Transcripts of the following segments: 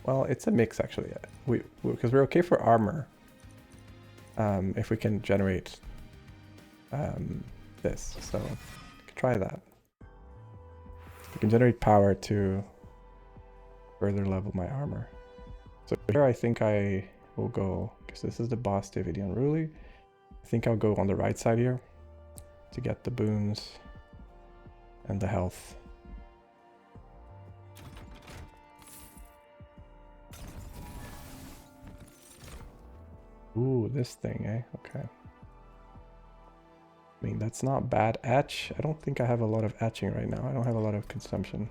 Well, it's a mix actually. Because we're okay for armor. If we can generate this, so we can try that. We can generate power to further level my armor. So here I think I will go, because this is the boss Davidian Unruly. I think I'll go on the right side here to get the boons and the health. Ooh, this thing, eh? Okay. I mean, that's not bad. Etch. I don't think I have a lot of etching right now. I don't have a lot of consumption.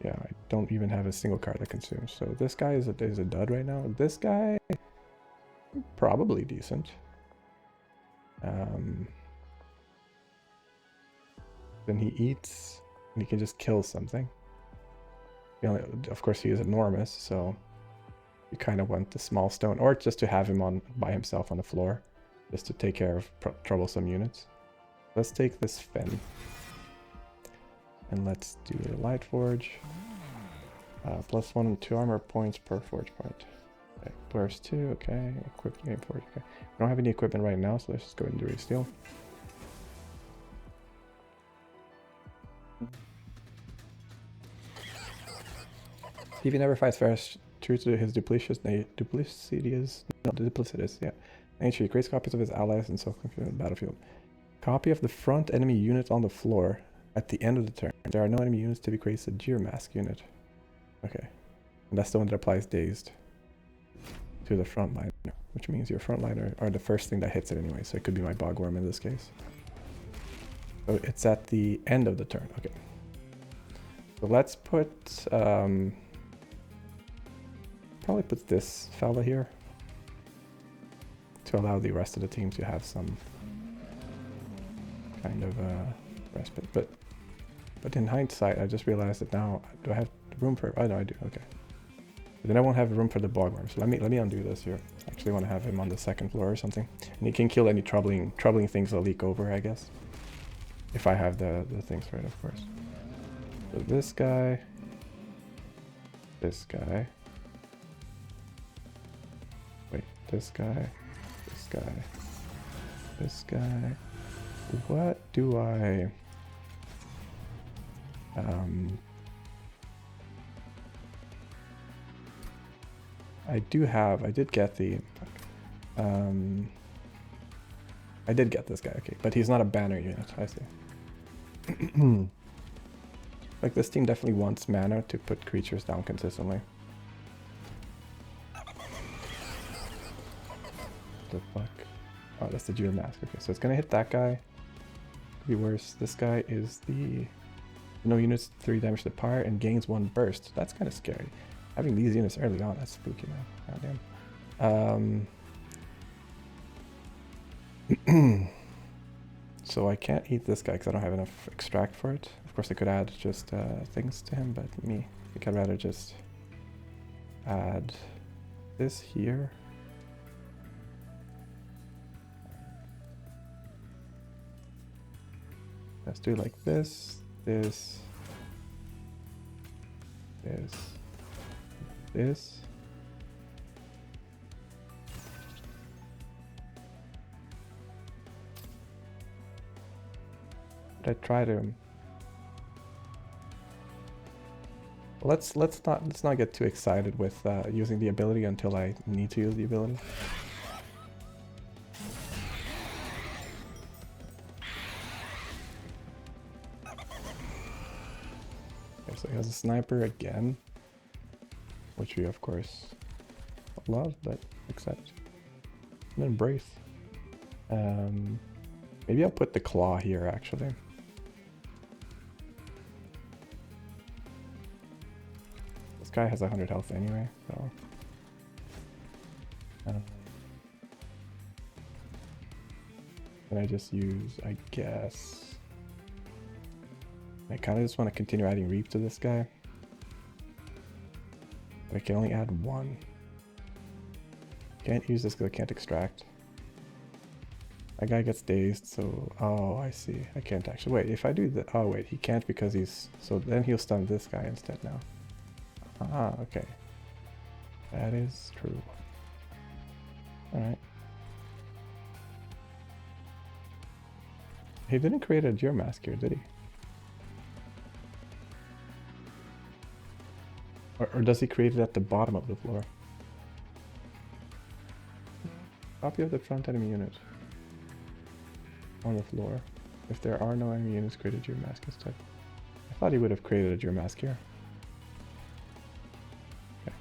Yeah, I don't even have a single card that consumes. So this guy is a dud right now. This guy, probably decent. Then he eats, and he can just kill something. Of course, he is enormous, so you kind of want the small stone, or just to have him on by himself on the floor, just to take care of troublesome units. Let's take this Finn. And let's do the Light Forge. +1 and 2 armor points per forge point. Okay. Burst 2, okay. Equip game forge, okay. We don't have any equipment right now, so let's just go ahead and do Reseal. Stevie never fights first, true to his duplicitous, yeah. Nature, he creates copies of his allies and self-confused in the battlefield. Copy of the front enemy unit on the floor at the end of the turn. There are no enemy units to be created. Gear Mask unit. Okay. And that's the one that applies dazed to the front liner, which means your front liner are the first thing that hits it anyway, so it could be my Bogworm in this case. So it's at the end of the turn. Okay. So let's put probably put this fella here to allow the rest of the team to have some kind of respite. But in hindsight, I just realized that now, do I have room for? Oh no, I do. Okay. But then I won't have room for the Bogworm. So let me undo this here. I actually want to have him on the second floor or something, and he can kill any troubling things that leak over, I guess. If I have the things for it, of course. So this guy. This guy. Wait, this guy. This guy. This guy. What do I... I did get the... I did get this guy, okay. But he's not a banner unit, I see. Like, this team definitely wants mana to put creatures down consistently. The fuck? Oh, that's the Gear Mask. Okay, so it's gonna hit that guy. Could be worse. This guy is the... No units, 3 damage to pyre, and gains 1 burst. That's kind of scary. Having these units early on, that's spooky, man. Goddamn. So I can't eat this guy because I don't have enough extract for it. Of course, I could add just things to him, but I think I'd rather just add this here. Let's do like this, this, this. But I try to... Let's not get too excited with using the ability until I need to use the ability. Okay, so he has a sniper again, which we of course love, but accept and embrace. Maybe I'll put the claw here actually. This guy has 100 health anyway, so can I just use, I guess, I kind of just want to continue adding Reap to this guy. But I can only add 1. Can't use this because I can't extract. That guy gets dazed, so... Oh, I see. I can't actually... Wait, if I do that... Oh, wait, he can't because he's... So then he'll stun this guy instead now. Ah, okay. That is true. Alright. He didn't create a Geomask here, did he? Or does he create it at the bottom of the floor? Copy of the front enemy unit on the floor. If there are no enemy units, create a Geomask instead. I thought he would have created a Geomask here. Okay,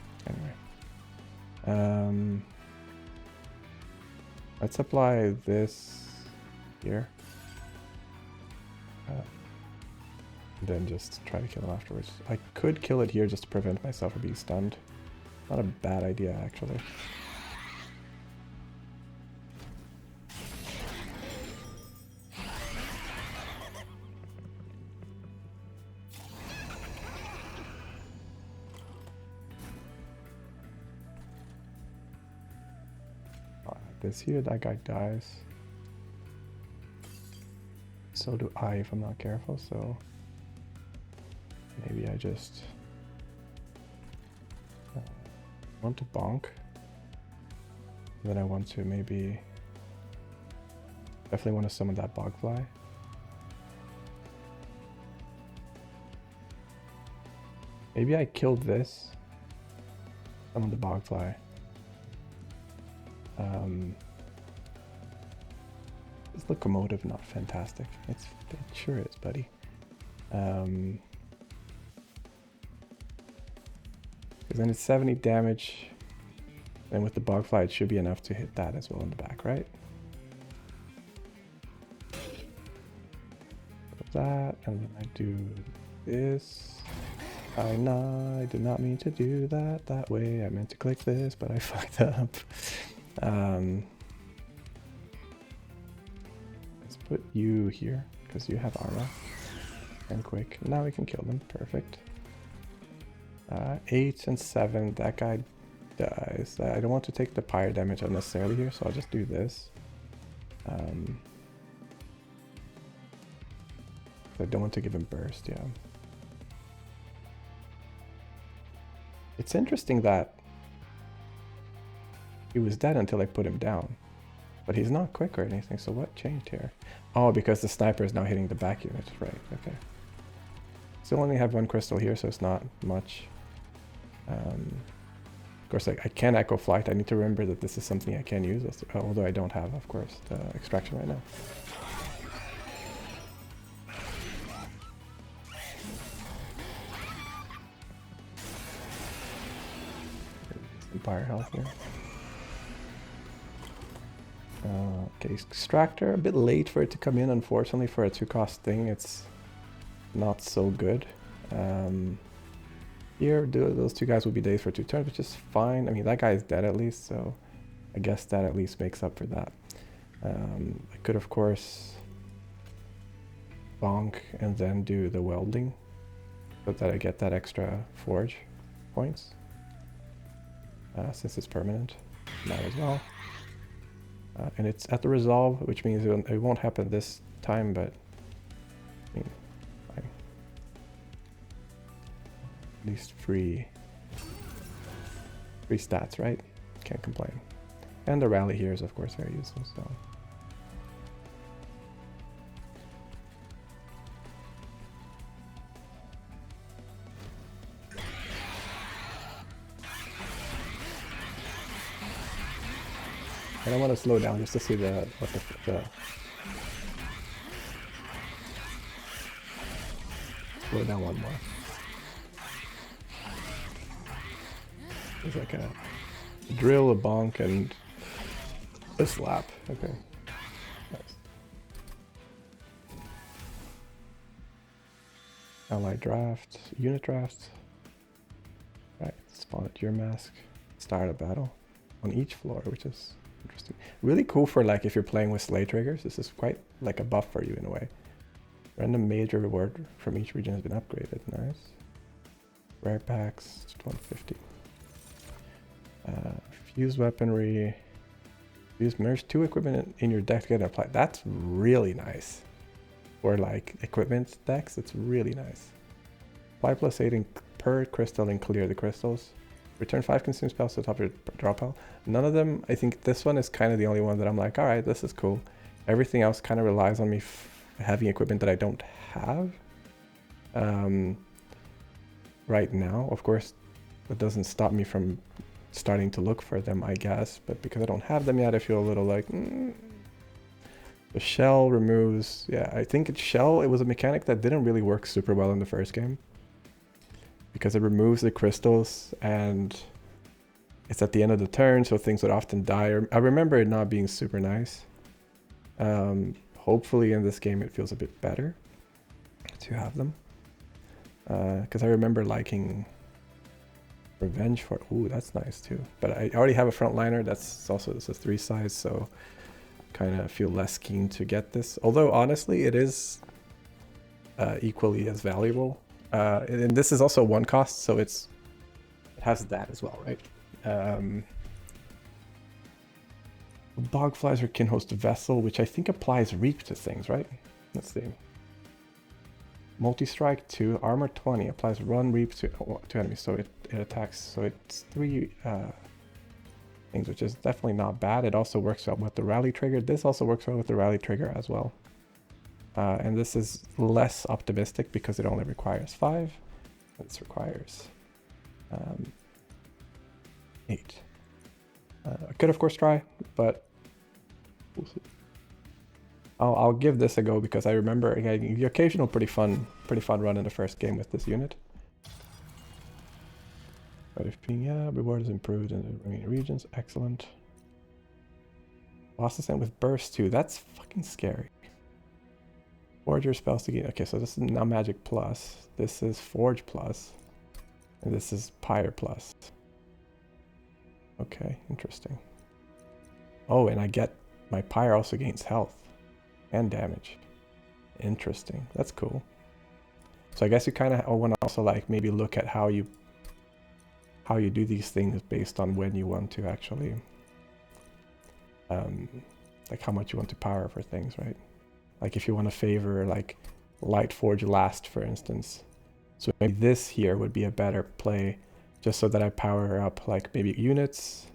anyway. Let's apply this here. Then just try to kill him afterwards. I could kill it here just to prevent myself from being stunned. Not a bad idea, actually. This here, that guy dies. So do I if I'm not careful, so maybe I just want to bonk. Then I want to maybe definitely want to summon that bogfly. Maybe I killed this. Summon the bogfly. Is locomotive not fantastic? It sure is, buddy. Because then it's 70 damage. And with the bogfly, it should be enough to hit that as well in the back, right? That, and then I do this. I did not mean to do that way. I meant to click this, but I fucked up. Let's put you here because you have armor and quick. Now we can kill them. Perfect. 8 and 7. That guy dies. I don't want to take the pyre damage unnecessarily here, so I'll just do this. I don't want to give him burst. Yeah. It's interesting that he was dead until I put him down. But he's not quick or anything, so what changed here? Oh, because the sniper is now hitting the back unit. Right, okay. Still only have one crystal here, so it's not much. Of course, I can echo flight. I need to remember that this is something I can use, although I don't have, of course, the extraction right now. Empire health here. Okay, extractor, a bit late for it to come in, unfortunately. For a 2-cost thing, it's not so good. Here, those two guys will be days for 2 turns, which is fine. I mean, that guy is dead at least, so I guess that at least makes up for that. I could, of course, bonk and then do the welding so that I get that extra forge points. Since it's permanent, might as well. And it's at the resolve, which means it won't happen this time, but I mean, fine. At least free stats, right? Can't complain. And the rally here is of course very useful, so. I don't want to slow down just to see what the slow down one more. It's like a drill, a bonk, and a slap. Okay. Nice. Allied draft, unit draft. Right, spawn a Geomask. Start a battle on each floor, which is interesting. Really cool for like if you're playing with Slay triggers. This is quite like a buff for you in a way. Random major reward from each region has been upgraded. Nice. Rare packs, 150. Fuse weaponry. Merge 2 equipment in your deck to get applied. That's really nice. For like equipment decks, it's really nice. Apply +8 per crystal and clear the crystals. Return 5 consume spells to the top of your draw pile. None of them, I think this one is kind of the only one that I'm like, alright, this is cool. Everything else kind of relies on me having equipment that I don't have. Right now, of course, that doesn't stop me from starting to look for them, I guess. But because I don't have them yet, I feel a little like... The shell removes... Yeah, I think shell, it was a mechanic that didn't really work super well in the first game. Because it removes the crystals and it's at the end of the turn, so things would often die. I remember it not being super nice. Hopefully in this game it feels a bit better to have them. Because I remember liking Revenge for... Ooh, that's nice too. But I already have a frontliner. That's also, this is 3 size, so kind of feel less keen to get this. Although honestly, it is equally as valuable. And this is also 1 cost, so it has that as well, right? Bogflies or Kinhost Vessel, which I think applies Reap to things, right? Let's see. Multi-strike 2, armor 20, applies run Reap to enemies, so it attacks. So it's 3 things, which is definitely not bad. It also works well with the rally trigger. This also works well with the rally trigger as well. And this is less optimistic because it only requires 5. This requires 8. I could of course try, but we'll see. I'll give this a go because I remember the occasional pretty fun run in the first game with this unit. But if yeah, reward is improved in the remaining regions, excellent. Boss Ascent with burst too. That's fucking scary. Forge your spells to gain. Okay, so this is now Magic Plus. This is Forge Plus. And this is Pyre Plus. Okay, interesting. Oh, and I get my Pyre also gains health and damage. Interesting. That's cool. So I guess you kind of want to also like maybe look at how you do these things based on when you want to actually like how much you want to power for things, right? Like if you want to favor like Light Forge last, for instance. So maybe this here would be a better play just so that I power up like maybe units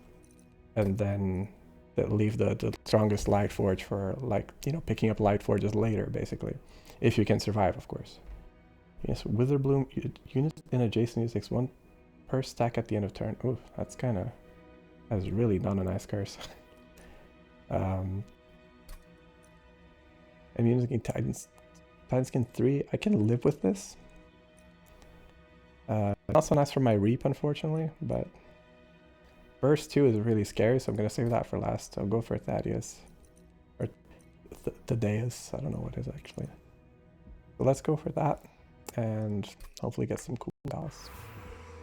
and then leave the strongest Light Forge for like, you know, picking up Light Forges later, basically. If you can survive, of course. Yes, Witherbloom, units in adjacent units takes 1 per stack at the end of turn. Ooh, that's really not a nice curse. Immunity against Titan Skin 3. I can live with this. Not so nice for my Reap, unfortunately, but Burst 2 is really scary, so I'm going to save that for last. I'll go for Thaddeus. Or Thaddeus. I don't know what it is, actually. So let's go for that, and hopefully get some cool costs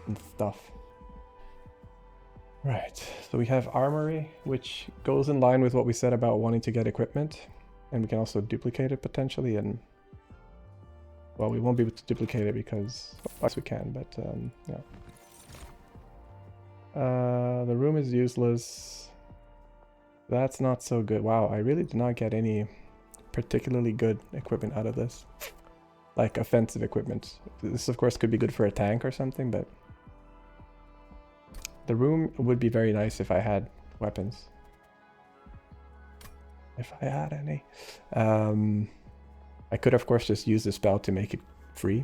and stuff. Right, so we have Armory, which goes in line with what we said about wanting to get equipment. And we can also duplicate it potentially, and well, we won't be able to duplicate it because, well, yes we can, but yeah. The room is useless. That's not so good. Wow, I really did not get any particularly good equipment out of this. Like offensive equipment. This of course could be good for a tank or something, but the room would be very nice if I had weapons. If I had any. I could of course just use the spell to make it free,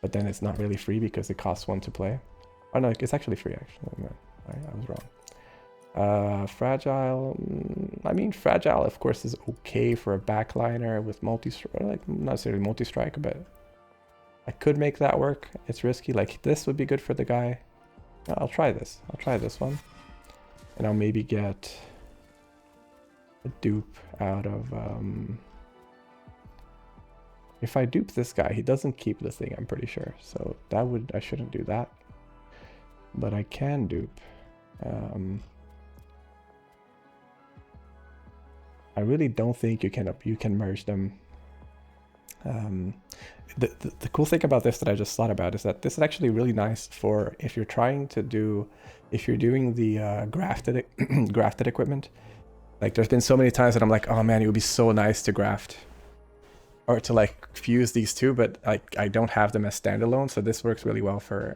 but then it's not really free because it costs 1 to play. Oh no, it's actually free actually. I was wrong. Fragile. I mean, Fragile of course is okay for a backliner with multi-strike, like not necessarily multi-strike, but I could make that work. It's risky. Like this would be good for the guy. I'll try this. I'll try this one, and I'll maybe get a dupe out of if I dupe this guy, he doesn't keep the thing, I'm pretty sure, so I shouldn't do that, but I can dupe. I really don't think you can merge them. The cool thing about this that I just thought about is that this is actually really nice for if you're doing the grafted equipment. Like there's been so many times that I'm like, oh man, it would be so nice to graft or to like fuse these two, but I don't have them as standalone, so this works really well for